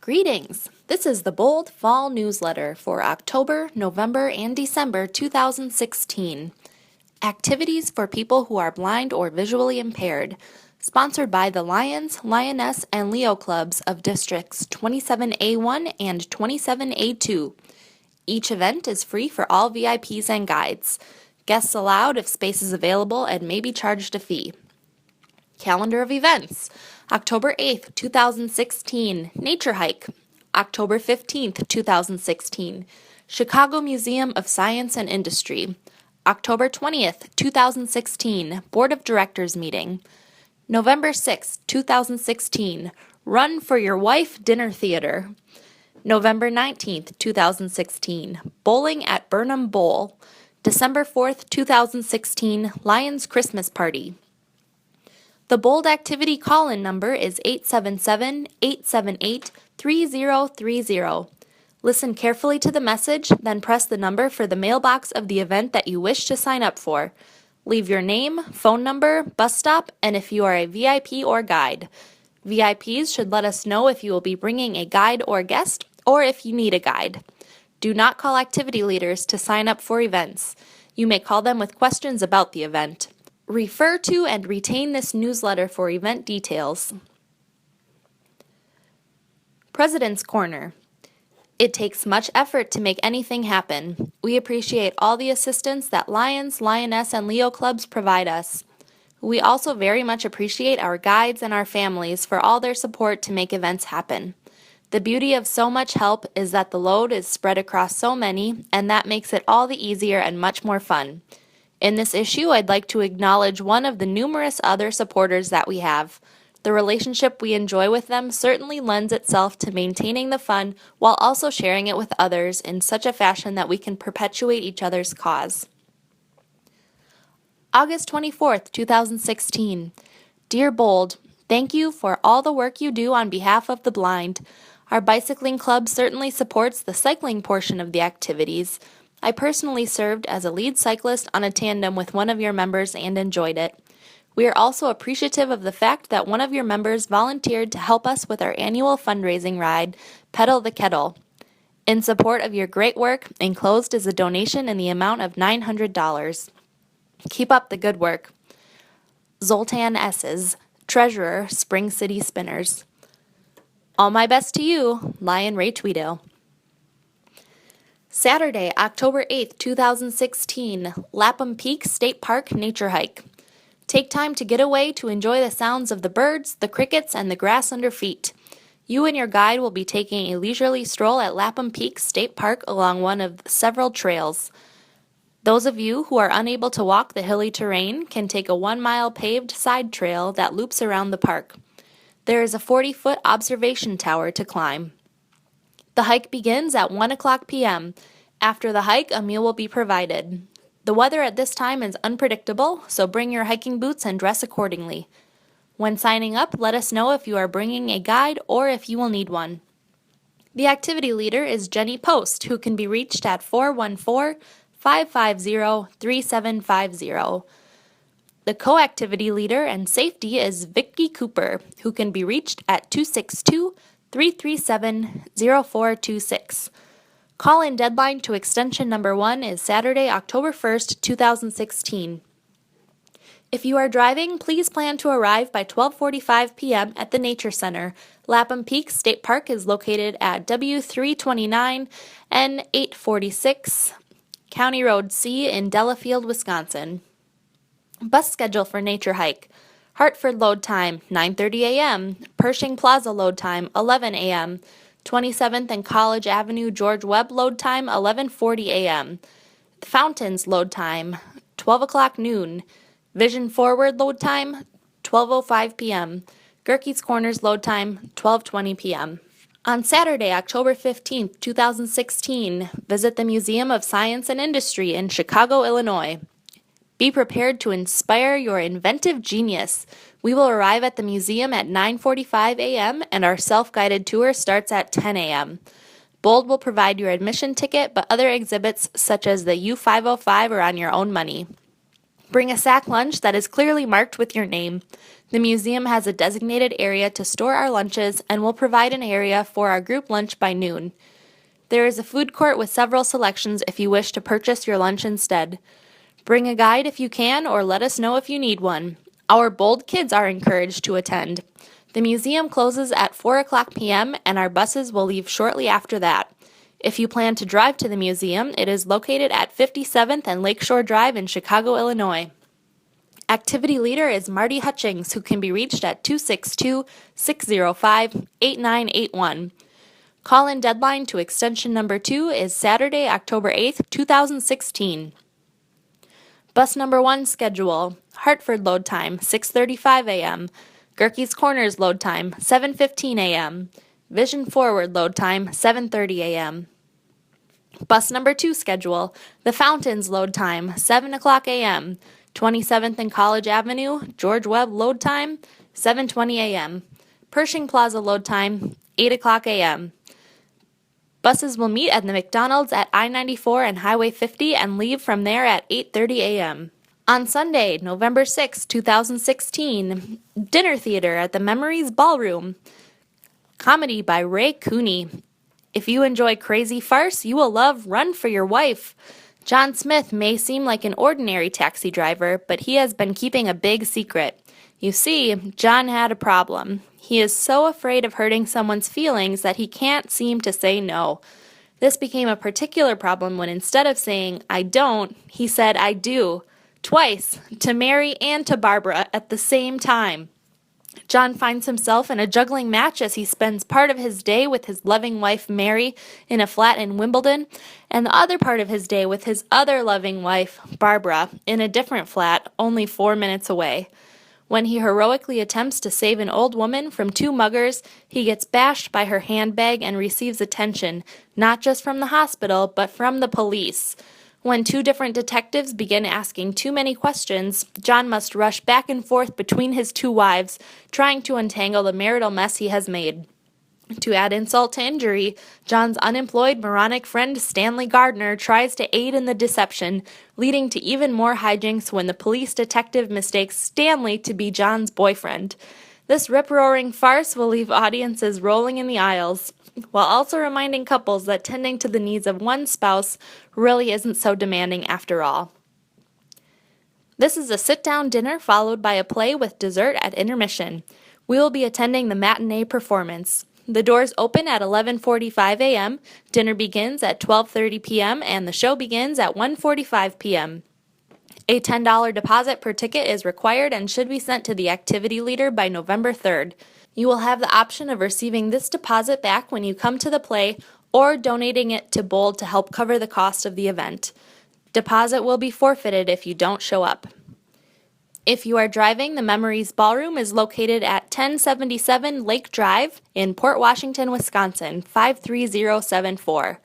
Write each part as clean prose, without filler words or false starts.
Greetings! This is the Bold Fall Newsletter for October, November, and December 2016. Activities for people who are blind or visually impaired, sponsored by the Lions, Lioness, and Leo Clubs of Districts 27A1 and 27A2. Each event is free for all VIPs and guides. Guests allowed if space is available and may be charged a fee. Calendar of events. October 8th, 2016, Nature Hike. October 15th, 2016, Chicago Museum of Science and Industry. October 20th, 2016, Board of Directors meeting. November 6th, 2016, Run for Your Wife Dinner Theater. November 19th, 2016, Bowling at Burnham Bowl. December 4th, 2016, Lions Christmas Party. The Bold Activity call-in number is 877-878-3030. Listen carefully to the message, then press the number for the mailbox of the event that you wish to sign up for. Leave your name, phone number, bus stop, and if you are a VIP or guide. VIPs should let us know if you will be bringing a guide or guest, or if you need a guide. Do not call activity leaders to sign up for events. You may call them with questions about the event. Refer to and retain this newsletter for event details. President's Corner. It takes much effort to make anything happen. We appreciate all the assistance that Lions, Lioness, and Leo Clubs provide us. We also very much appreciate our guides and our families for all their support to make events happen. The beauty of so much help is that the load is spread across so many, and that makes it all the easier and much more fun. In this issue, I'd like to acknowledge one of the numerous other supporters that we have. The relationship we enjoy with them certainly lends itself to maintaining the fun while also sharing it with others in such a fashion that we can perpetuate each other's cause. August 24th, 2016. Dear Bold, thank you for all the work you do on behalf of the blind. Our bicycling club certainly supports the cycling portion of the activities. I personally served as a lead cyclist on a tandem with one of your members and enjoyed it. We are also appreciative of the fact that one of your members volunteered to help us with our annual fundraising ride, Pedal the Kettle. In support of your great work, enclosed is a donation in the amount of $900. Keep up the good work. Zoltan Esses, Treasurer, Spring City Spinners. All my best to you, Lion Ray Tweedale. Saturday, October 8th, 2016, Lapham Peak State Park Nature Hike. Take time to get away to enjoy the sounds of the birds, the crickets, and the grass under feet. You and your guide will be taking a leisurely stroll at Lapham Peak State Park along one of several trails. Those of you who are unable to walk the hilly terrain can take a 1-mile paved side trail that loops around the park. There is a 40-foot observation tower to climb. The hike begins at 1 o'clock p.m. After the hike, a meal will be provided. The weather at this time is unpredictable, so bring your hiking boots and dress accordingly. When signing up, let us know if you are bringing a guide or if you will need one. The activity leader is Jenny Post, who can be reached at 414-550-3750. The co-activity leader and safety is Vicki Cooper, who can be reached at 262-337-0426. Call-in deadline to extension number 1 is Saturday, October 1st, 2016. If you are driving, please plan to arrive by 12:45 p.m. at the Nature Center. Lapham Peak State Park is located at W329 and 846 County Road C in Delafield, Wisconsin. Bus schedule for Nature Hike. Hartford load time, 9:30 a.m. Pershing Plaza load time, 11 a.m. 27th and College Avenue George Webb load time, 11:40 a.m. Fountains load time, 12 o'clock noon. Vision Forward load time, 12:05 p.m. Gerke's Corners load time, 12:20 p.m. On Saturday, October 15th, 2016, visit the Museum of Science and Industry in Chicago, Illinois. Be prepared to inspire your inventive genius. We will arrive at the museum at 9:45 a.m. and our self-guided tour starts at 10 a.m. Bold will provide your admission ticket, but other exhibits such as the U505 are on your own money. Bring a sack lunch that is clearly marked with your name. The museum has a designated area to store our lunches and will provide an area for our group lunch by noon. There is a food court with several selections if you wish to purchase your lunch instead. Bring a guide if you can, or let us know if you need one. Our bold kids are encouraged to attend. The museum closes at 4 o'clock p.m. and our buses will leave shortly after that. If you plan to drive to the museum, it is located at 57th and Lakeshore Drive in Chicago, Illinois. Activity leader is Marty Hutchings, who can be reached at 262-605-8981. Call-in deadline to extension number 2 is Saturday, October 8th, 2016. Bus number 1 schedule: Hartford load time 6:35 a.m. Gerke's Corners load time 7:15 a.m. Vision Forward load time 7:30 a.m. Bus number 2 schedule: The Fountains load time 7 o'clock a.m. 27th and College Avenue, George Webb load time 7:20 a.m. Pershing Plaza load time 8 o'clock a.m. Buses will meet at the McDonald's at I-94 and Highway 50 and leave from there at 8:30 a.m. On Sunday, November 6, 2016, dinner theater at the Memories Ballroom. Comedy by Ray Cooney. If you enjoy crazy farce, you will love Run for Your Wife. John Smith may seem like an ordinary taxi driver, but he has been keeping a big secret. You see, John had a problem. He is so afraid of hurting someone's feelings that he can't seem to say no. This became a particular problem when instead of saying, "I don't," he said, "I do," twice, to Mary and to Barbara at the same time. John finds himself in a juggling match as he spends part of his day with his loving wife Mary in a flat in Wimbledon, and the other part of his day with his other loving wife, Barbara, in a different flat only 4 minutes away. When he heroically attempts to save an old woman from 2 muggers, he gets bashed by her handbag and receives attention, not just from the hospital, but from the police. When 2 different detectives begin asking too many questions, John must rush back and forth between his 2 wives, trying to untangle the marital mess he has made. To add insult to injury, John's unemployed moronic friend Stanley Gardner tries to aid in the deception, leading to even more hijinks when the police detective mistakes Stanley to be John's boyfriend. This rip-roaring farce will leave audiences rolling in the aisles, while also reminding couples that tending to the needs of one spouse really isn't so demanding after all. This is a sit-down dinner followed by a play with dessert at intermission. We will be attending the matinee performance. The doors open at 11:45 a.m., dinner begins at 12:30 p.m., and the show begins at 1:45 p.m. A $10 deposit per ticket is required and should be sent to the activity leader by November 3rd. You will have the option of receiving this deposit back when you come to the play or donating it to Bold to help cover the cost of the event. Deposit will be forfeited if you don't show up. If you are driving, the Memories Ballroom is located at 1077 Lake Drive in Port Washington, Wisconsin, 53074.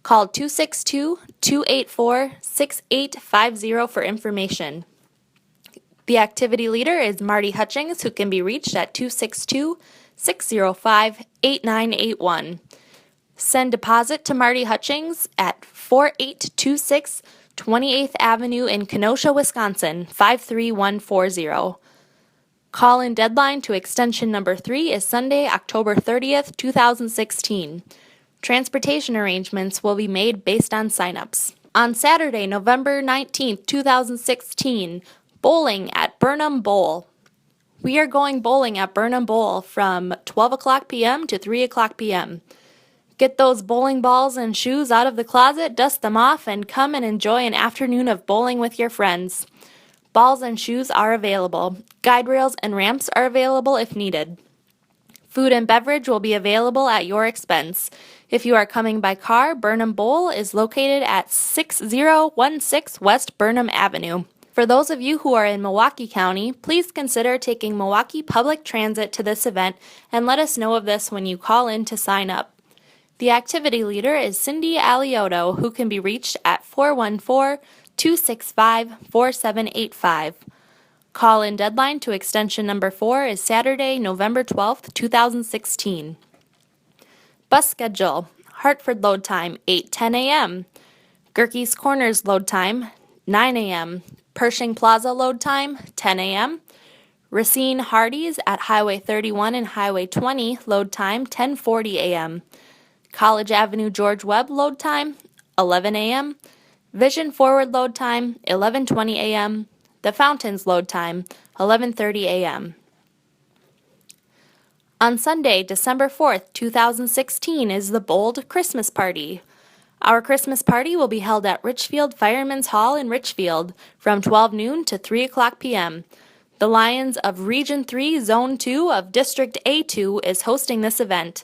Call 262-284-6850 for information. The activity leader is Marty Hutchings, who can be reached at 262-605-8981. Send deposit to Marty Hutchings at 4826 28th Avenue in Kenosha, Wisconsin, 53140. Call-in deadline to extension number 3 is Sunday, October 30th, 2016. Transportation arrangements will be made based on sign-ups. On Saturday, November 19th, 2016, bowling at Burnham Bowl. We are going bowling at Burnham Bowl from 12 o'clock p.m. to 3 o'clock p.m. Get those bowling balls and shoes out of the closet, dust them off, and come and enjoy an afternoon of bowling with your friends. Balls and shoes are available. Guide rails and ramps are available if needed. Food and beverage will be available at your expense. If you are coming by car, Burnham Bowl is located at 6016 West Burnham Avenue. For those of you who are in Milwaukee County, please consider taking Milwaukee Public Transit to this event and let us know of this when you call in to sign up. The activity leader is Cindy Alioto, who can be reached at 414-265-4785. Call-in deadline to extension number 4 is Saturday, November 12th, 2016. Bus schedule: Hartford load time 8:10 a.m. Gerke's Corners load time 9 a.m. Pershing Plaza load time, 10 a.m. Racine Hardee's at Highway 31 and Highway 20 load time, 10:40 a.m. College Avenue George Webb load time, 11 a.m. Vision Forward load time, 11:20 a.m. The Fountains load time, 11:30 a.m. On Sunday, December 4th, 2016 is the Bold Christmas Party. Our Christmas party will be held at Richfield Firemen's Hall in Richfield from 12 noon to 3 o'clock p.m. The Lions of Region 3, Zone 2 of District A2 is hosting this event.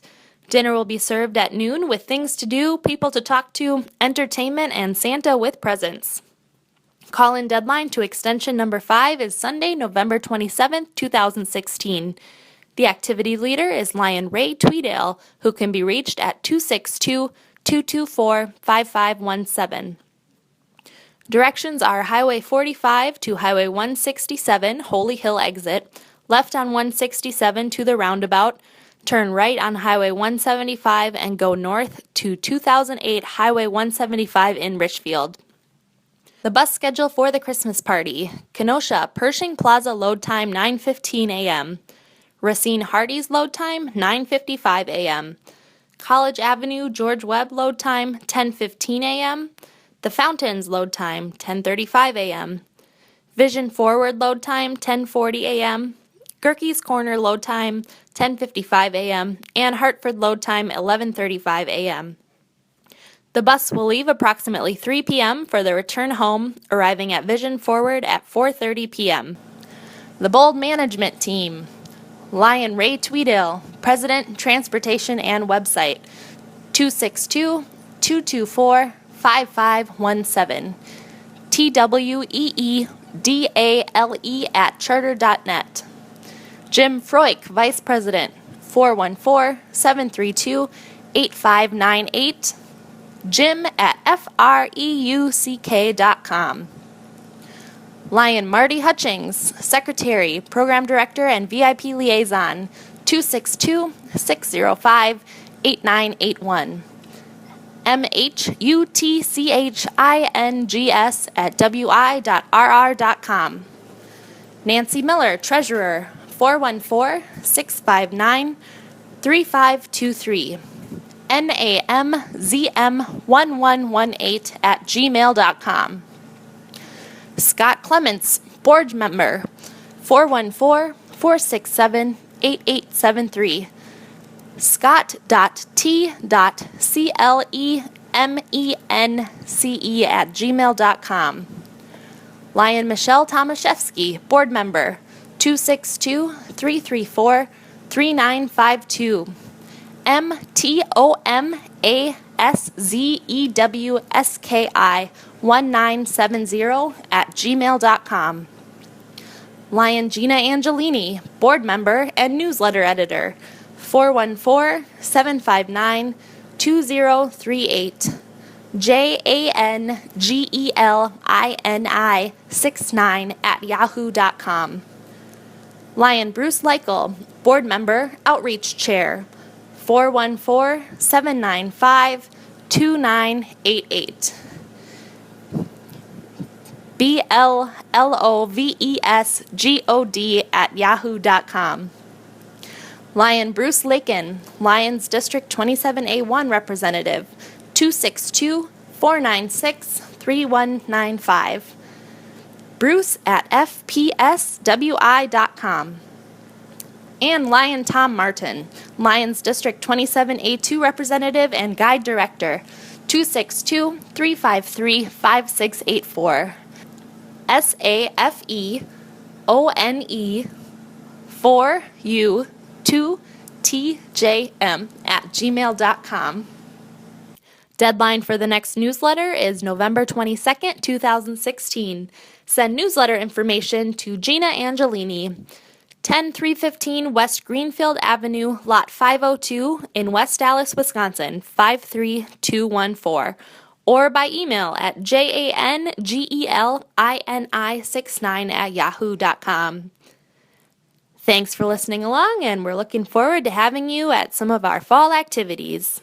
Dinner will be served at noon with things to do, people to talk to, entertainment, and Santa with presents. Call-in deadline to extension number 5 is Sunday, November 27th, 2016. The activity leader is Lion Ray Tweedale, who can be reached at 262-224-5517. Directions are Highway 45 to Highway 167, Holy Hill exit, left on 167 to the roundabout, turn right on Highway 175 and go north to 2008 Highway 175 in Richfield. The bus schedule for the Christmas party: Kenosha Pershing Plaza load time 9:15 a.m. Racine Hardee's load time 9:55 a.m. College Avenue George Webb load time 10:15 a.m. The Fountains load time 10:35 a.m. Vision Forward load time 10:40 a.m. Gerke's Corner load time 10:55 a.m. and Hartford load time 11:35 a.m. The bus will leave approximately 3 p.m. for the return home, arriving at Vision Forward at 4:30 p.m. The Bold Management Team: Lion Ray Tweedale, President, Transportation and Website, 262-224-5517, tweedale@charter.net. Jim Froik, Vice President, 414-732-8598, jim@freuck.com. Lion Marty Hutchings, Secretary, Program Director, and VIP Liaison, 262-605-8981. mhutchings@wi.rr.com. Nancy Miller, Treasurer, 414-659-3523. namzm1118@gmail.com. Scott Clements, Board Member, 414-467-8873. scott.t.clemence@gmail.com. Lion Michelle Tomaszewski, Board Member, 262-334-3952. mtomazewski1970@gmail.com. Lion Gina Angelini, Board Member and Newsletter Editor, 414-759-2038. jangelini69@yahoo.com. Lion Bruce Leichel, Board Member, Outreach Chair, 414-795-2988. BLLOVESGOD@yahoo.com. Lion Bruce Lakin, Lions District 27A1 Representative, 262-496-3195. Bruce@fpswi.com. And Lion Tom Martin, Lions District 27A2 Representative and Guide Director, 262-353-5684. SAFEONE4U2TJM@gmail.com. Deadline for the next newsletter is November 22nd, 2016. Send newsletter information to Gina Angelini, 10315 West Greenfield Avenue, Lot 502 in West Dallas, Wisconsin, 53214, or by email at jangelini69@yahoo.com. Thanks for listening along, and we're looking forward to having you at some of our fall activities.